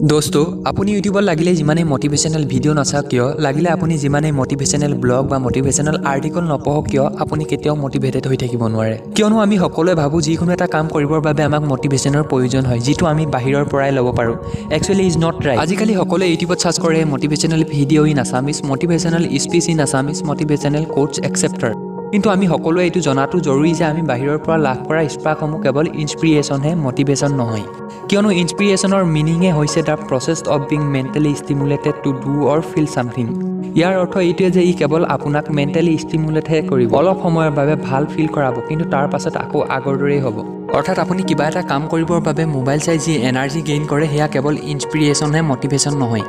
दोस्तों আপুনি ইউটিউবত লাগিলে যিমানেই মোটিভেশনাল ভিডিও নাচাওক কিয় লাগিলে আপুনি যিমানেই মোটিভেশনাল ব্লগ বা মোটিভেশনাল আৰ্টিকল নপঢ়ক কিয় আপুনি কেতিয়াও মোটিভেটেড হৈ থাকিব নোৱাৰে কিয়নো আমি সকলোৱে ভাবো যিকোনো এটা কাম কৰিবৰ বাবে আমাক মোটিভেশনৰ প্ৰয়োজন হয় যিটো আমি বাহিৰৰ পৰাই ল'ব পাৰো একচুয়ালি ইজ নট ৰাইট আজিকালি সকলোৱে ইউটিউবত সাৰ্চ কৰে motivational video in Assamese motivational speech in Assamese motivational quotes এক্সেপ্টাৰ কিন্তু আমি সকলোৱে এইটো জনাটো জৰুৰী যে আমি বাহিৰৰ পৰা লাভ কৰা স্পাৰ্কসমূহ কেৱল ইনস্পিৰেশ্যনহে মোটিভেশন নহয় কিয়নো ইনস্পিৰেশ্যনৰ মিনিঙে হৈছে the process of being mentally stimulated to do or feel something ইয়াৰ অৰ্থ এইটোৱে যে ই কেৱল আপোনাক মেণ্টেলি ষ্টিমুলেটহে কৰিব অলপ সময়ৰ বাবে ভাল ফিল কৰাব কিন্তু তাৰ পাছত আকৌ আগৰ দৰেই হ'ব অৰ্থাৎ আপুনি কিবা এটা কাম কৰিবৰ বাবে মোবাইল চাই যি এনাৰ্জি গেইন কৰে সেয়া কেৱল ইনস্পিৰেশ্যনহে মোটিভেশন নহয়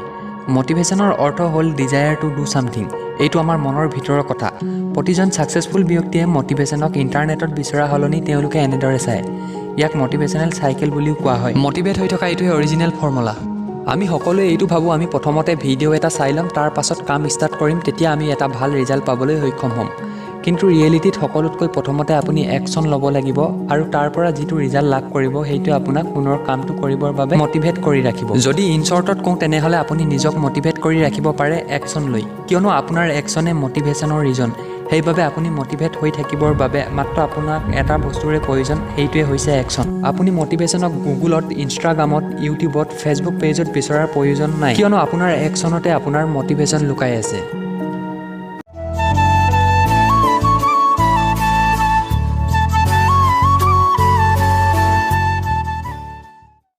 মোটিভেশনৰ অৰ্থ হ'ল ডিজায়াৰ টু ডু সামথিং এইটো আমাৰ মনৰ ভিতৰৰ কথা প্ৰতিজন সাকসেসফুল ব্যক্তিয়ে মোটিভেশনক ইন্টাৰনেটত বিচৰা হলনি তেওঁলোকে এনেদৰে চায় ইয়াক মোটিভেশনাল সাইকেল বুলিও কোৱা হয় মোটিভেট হৈ থকা এইটোৱে অৰিজিনেল ফৰ্মুলা আমি সকলোৱে এইটো ভাবো আমি প্ৰথমতে ভিডিও এটা চাই লম তাৰ পাছত কাম ষ্টাৰ্ট কৰিম তেতিয়া আমি এটা ভাল ৰিজাল্ট পাবলৈ সক্ষম হ'ম কিন্তু ৰিয়েলিটিত সকলোতকৈ প্ৰথমতে আপুনি একচন ল'ব লাগিব আৰু তাৰ পৰা যিটো ৰিজাল্ট লাভ কৰিব সেইটো আপোনাক পুনৰ কামটো কৰিবৰ বাবে মোটিভেট কৰি ৰাখিব যদি ইন শৰ্টত কওঁ তেনেহলে আপুনি নিজক মোটিভেট কৰি ৰাখিব পাৰে একচন লৈ কিয়নো আপোনাৰ একচনে মোটিভেশনৰ ৰিজন সেইবাবে আপুনি মোটিভেট হৈ থাকিবৰ বাবে মাত্ৰ আপোনাক এটা বস্তুৰে প্ৰয়োজন সেইটোৱে হৈছে একচন আপুনি মোটিভেশনক গুগলত ইনষ্টাগ্ৰামত ইউটিউবত ফেচবুক পেজত বিচৰাৰ প্ৰয়োজন নাই কিয়নো আপোনাৰ একচনতে আপোনাৰ মোটিভেশন লুকাই আছে